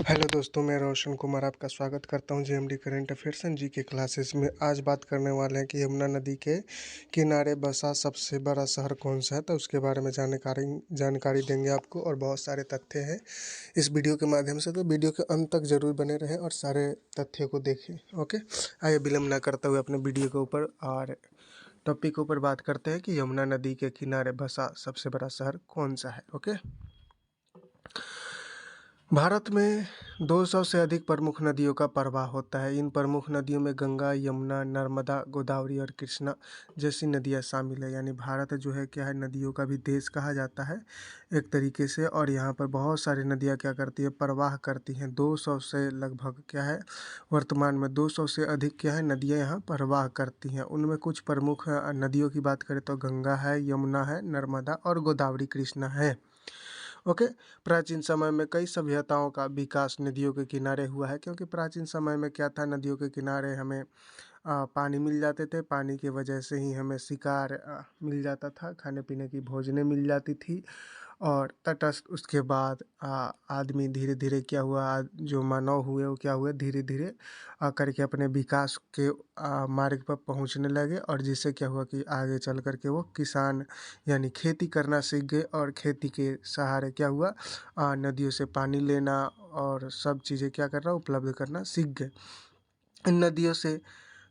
Hello दोस्तों, मैं रोशन कुमार आपका स्वागत करता हूं JMD current affairs and GK classes में। आज बात करने वाले हैं कि यमुना नदी के किनारे बसा सबसे बड़ा शहर कौन सा है, तो उसके बारे में जानकारी देंगे आपको और बहुत सारे तथ्य हैं इस वीडियो के माध्यम से। तो वीडियो के अंत तक जरूर बने रहें और सारे तथ्यों को देखें। ओके, आइए विलंब ना करते हुए अपने वीडियो के ऊपर और टॉपिक के ऊपर बात करते हैं कि यमुना नदी के किनारे बसा सबसे बड़ा शहर कौन सा है। ओके, भारत में 200 से अधिक प्रमुख नदियों का प्रवाह होता है। इन प्रमुख नदियों में गंगा, यमुना, नर्मदा, गोदावरी और कृष्णा जैसी नदियां शामिल है। यानी भारत जो है क्या है, नदियों का भी देश कहा जाता है एक तरीके से। और यहाँ पर बहुत सारी नदियां क्या करती है, प्रवाह करती हैं। 200 से लगभग क्या है, वर्तमान में 200 से अधिक क्या है नदियाँ यहाँ प्रवाह करती हैं। उनमें कुछ प्रमुख नदियों की बात करें तो गंगा है, यमुना है, नर्मदा और गोदावरी कृष्णा है। ओके, प्राचीन समय में कई सभ्यताओं का विकास नदियों के किनारे हुआ है, क्योंकि प्राचीन समय में क्या था, नदियों के किनारे हमें पानी मिल जाते थे। पानी की वजह से ही हमें शिकार मिल जाता था, खाने पीने की भोजनें मिल जाती थी। और तटस्थ उसके बाद आदमी धीरे धीरे क्या हुआ, जो मानव हुए वो क्या हुए, धीरे धीरे करके अपने विकास के मार्ग पर पहुंचने लगे। और जिससे क्या हुआ कि आगे चल कर के वो किसान यानी खेती करना सीख गए। और खेती के सहारे क्या हुआ, नदियों से पानी लेना और सब चीज़ें क्या करना, उपलब्ध करना सीख गए। इन नदियों से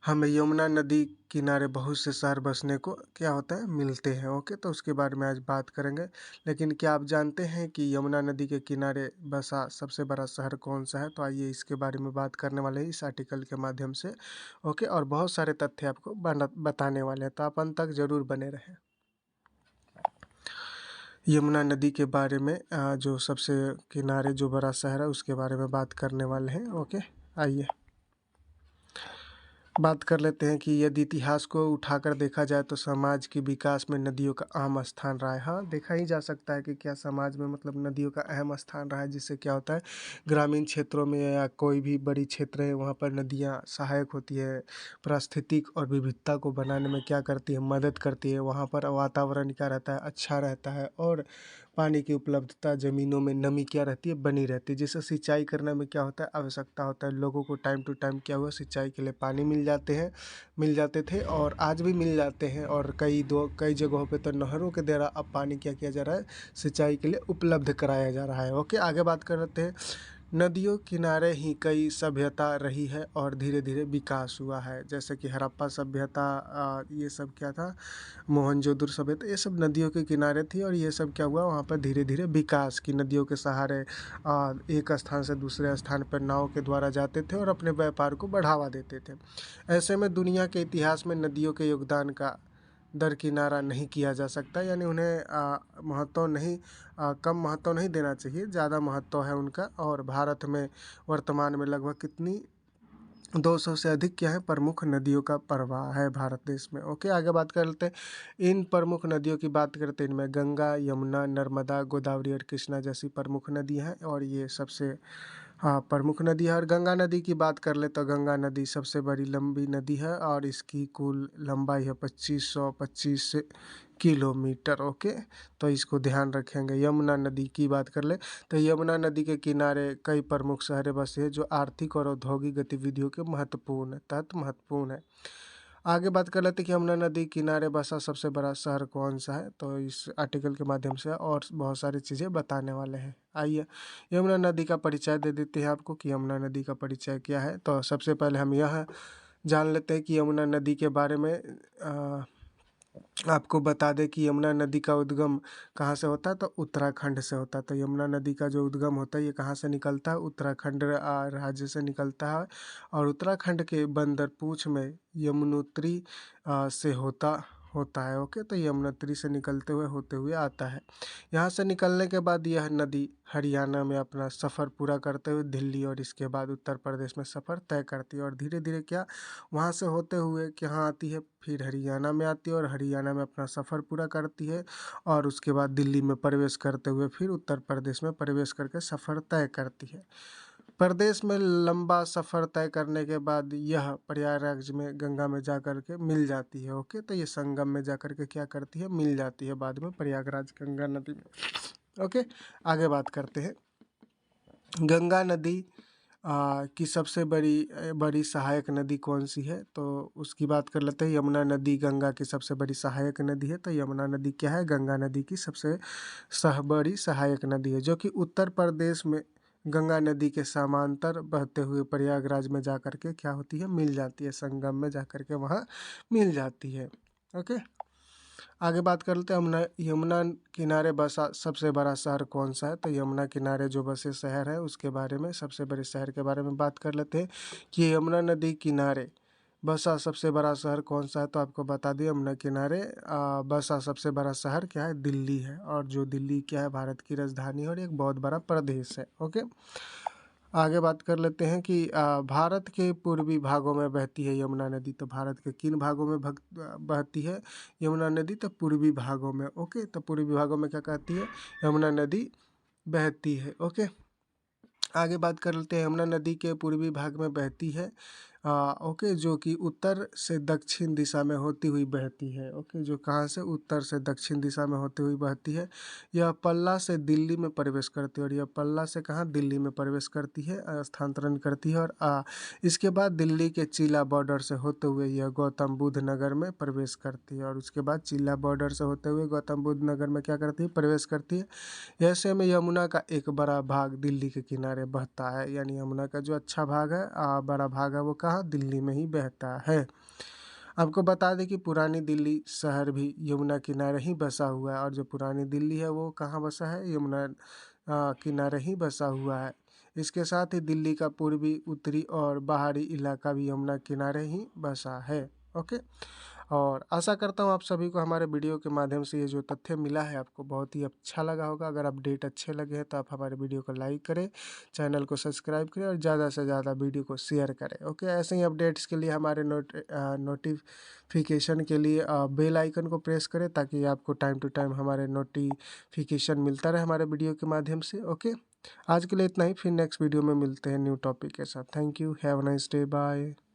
हमें यमुना नदी किनारे बहुत से शहर बसने को क्या होता है, मिलते हैं। ओके, तो उसके बारे में आज बात करेंगे। लेकिन क्या आप जानते हैं कि यमुना नदी के किनारे बसा सबसे बड़ा शहर कौन सा है? तो आइए इसके बारे में बात करने वाले हैं इस आर्टिकल के माध्यम से। ओके, और बहुत सारे तथ्य आपको बताने वाले हैं, तो आप अंत तक जरूर बने रहें। यमुना नदी के बारे में जो सबसे किनारे जो बड़ा शहर है उसके बारे में बात करने वाले हैं। ओके, आइए बात कर लेते हैं कि यदि इतिहास को उठाकर देखा जाए तो समाज के विकास में नदियों का अहम स्थान रहा है। हाँ, देखा ही जा सकता है कि क्या समाज में मतलब नदियों का अहम स्थान रहा है, जिससे क्या होता है, ग्रामीण क्षेत्रों में या कोई भी बड़ी क्षेत्र है वहाँ पर नदियाँ सहायक होती है, पारिस्थितिक और विविधता को बनाने में क्या करती है, मदद करती है। वहाँ पर वातावरण क्या रहता है, अच्छा रहता है। और पानी की उपलब्धता, ज़मीनों में नमी क्या रहती है, बनी रहती है, जिससे सिंचाई करने में क्या होता है, आवश्यकता होता है। लोगों को टाइम टू टाइम क्या हुआ, सिंचाई के लिए पानी मिल जाते थे और आज भी मिल जाते हैं। और कई जगहों पे तो नहरों के द्वारा अब पानी क्या किया जा रहा है, सिंचाई के लिए उपलब्ध कराया जा रहा है। ओके, आगे बात कर लेते हैं। नदियों किनारे ही कई सभ्यता रही है और धीरे धीरे विकास हुआ है। जैसे कि हड़प्पा सभ्यता, ये सब क्या था, मोहनजोदड़ो सभ्यता, ये सब नदियों के किनारे थी। और ये सब क्या हुआ, वहाँ पर धीरे धीरे विकास की, नदियों के सहारे एक स्थान से दूसरे स्थान पर नाव के द्वारा जाते थे और अपने व्यापार को बढ़ावा देते थे। ऐसे में दुनिया के इतिहास में नदियों के योगदान का दरकिनारा नहीं किया जा सकता। यानी उन्हें महत्व नहीं, कम महत्व नहीं देना चाहिए, ज़्यादा महत्व है उनका। और भारत में वर्तमान में लगभग कितनी 200 से अधिक क्या है, प्रमुख नदियों का प्रवाह है भारत देश में। ओके, आगे बात कर लेते हैं। इन प्रमुख नदियों की बात करते हैं, इनमें गंगा, यमुना, नर्मदा, गोदावरी और कृष्णा जैसी प्रमुख नदियाँ हैं। और ये सबसे प्रमुख नदी है। और गंगा नदी की बात कर ले तो गंगा नदी सबसे बड़ी लंबी नदी है और इसकी कुल लंबाई है 2525 किलोमीटर। ओके, तो इसको ध्यान रखेंगे। यमुना नदी की बात कर ले तो यमुना नदी के किनारे कई प्रमुख शहरें बसे हैं, जो आर्थिक और औद्योगिक गतिविधियों के महत्वपूर्ण है। आगे बात कर लेते हैं कि यमुना नदी किनारे बसा सबसे बड़ा शहर कौन सा है। तो इस आर्टिकल के माध्यम से और बहुत सारी चीज़ें बताने वाले हैं। आइए यमुना नदी का परिचय दे देते हैं आपको कि यमुना नदी का परिचय क्या है। तो सबसे पहले हम यह जान लेते हैं कि यमुना नदी के बारे में आपको बता दें कि यमुना नदी का उद्गम कहाँ से होता है, तो उत्तराखंड से होता है। तो यमुना नदी का जो उद्गम होता है ये कहाँ से निकलता है, उत्तराखंड राज्य से निकलता है। और उत्तराखंड के बंदरपूछ में यमुनोत्री से होता है। ओके, तो यमुनोत्री से निकलते हुए होते हुए आता है। यहाँ से निकलने के बाद यह नदी हरियाणा में अपना सफ़र पूरा करते हुए दिल्ली और इसके बाद उत्तर प्रदेश में सफ़र तय करती है। और धीरे धीरे क्या, वहाँ से होते हुए कहाँ आती है, फिर हरियाणा में आती है और हरियाणा में अपना सफ़र पूरा करती है। और उसके बाद दिल्ली में प्रवेश करते हुए फिर उत्तर प्रदेश में प्रवेश करके सफ़र तय करती है। प्रदेश में लंबा सफ़र तय करने के बाद यह प्रयागराज में गंगा में जा कर के मिल जाती है। ओके, तो ये संगम में जा कर के क्या करती है, मिल जाती है बाद में प्रयागराज गंगा नदी में। ओके, आगे बात करते हैं। गंगा नदी की सबसे बड़ी सहायक नदी कौन सी है? तो उसकी बात कर लेते हैं। यमुना नदी गंगा की सबसे बड़ी सहायक नदी है। तो यमुना नदी क्या है? गंगा नदी की सबसे बड़ी सहायक नदी है, जो कि उत्तर प्रदेश में गंगा नदी के समांतर बहते हुए प्रयागराज में जाकर के क्या होती है? मिल जाती है। संगम में जाकर के वहाँ मिल जाती है। ओके, आगे बात कर लेते हैं। यमुना किनारे बसा सबसे बड़ा शहर कौन सा है? तो यमुना किनारे जो बसे शहर है उसके बारे में, सबसे बड़े शहर के बारे में बात कर लेते हैं कि यमुना नदी किनारे बसा सबसे बड़ा शहर कौन सा है? तो आपको बता दिए, यमुना किनारे बसा सबसे बड़ा शहर क्या है? दिल्ली है। और जो दिल्ली क्या है? भारत की राजधानी है और एक बहुत बड़ा प्रदेश है। ओके, आगे बात कर लेते हैं कि भारत के पूर्वी भागों में बहती है यमुना नदी। तो भारत के किन भागों में बहती है यमुना नदी? तो पूर्वी भागों में। ओके, तो पूर्वी भागों में क्या कहती है? यमुना नदी बहती है। ओके, आगे बात कर लेते हैं। यमुना नदी के पूर्वी भाग में बहती है ओके, जो कि उत्तर से दक्षिण दिशा में होती हुई बहती है। ओके, जो कहाँ से? उत्तर से दक्षिण दिशा में होती हुई बहती है। यह पल्ला से दिल्ली में प्रवेश करती है। और यह पल्ला से कहाँ? दिल्ली में प्रवेश करती है, स्थानांतरण करती है। और इसके बाद दिल्ली के चिल्ला बॉर्डर से होते हुए यह गौतम बुद्ध नगर में प्रवेश करती है। और उसके बाद चिल्ला बॉर्डर से होते हुए गौतम बुद्ध नगर में क्या करती है? प्रवेश करती है। ऐसे में यमुना का एक बड़ा भाग दिल्ली के किनारे बहता है। यानी यमुना का जो अच्छा भाग है, बड़ा भाग है, वो कहाँ? दिल्ली में ही बहता है। आपको बता दें कि पुरानी दिल्ली शहर भी यमुना किनारे ही बसा हुआ है। और जो पुरानी दिल्ली है वो कहाँ बसा है? यमुना किनारे ही बसा हुआ है। इसके साथ ही दिल्ली का पूर्वी, उत्तरी और बाहरी इलाका भी यमुना किनारे ही बसा है। ओके, और आशा करता हूँ आप सभी को हमारे वीडियो के माध्यम से ये जो तथ्य मिला है आपको बहुत ही अच्छा लगा होगा। अगर अपडेट अच्छे लगे हैं तो आप हमारे वीडियो को लाइक करें, चैनल को सब्सक्राइब करें और ज़्यादा से ज़्यादा वीडियो को शेयर करें। ओके, ऐसे ही अपडेट्स के लिए हमारे नोटिफिकेशन के लिए बेल आइकन को प्रेस करें, ताकि आपको टाइम टू टाइम हमारे नोटिफिकेशन मिलता रहे हमारे वीडियो के माध्यम से। ओके, आज के लिए इतना ही। फिर नेक्स्ट वीडियो में मिलते हैं न्यू टॉपिक के साथ। Thank you, have a nice day, bye.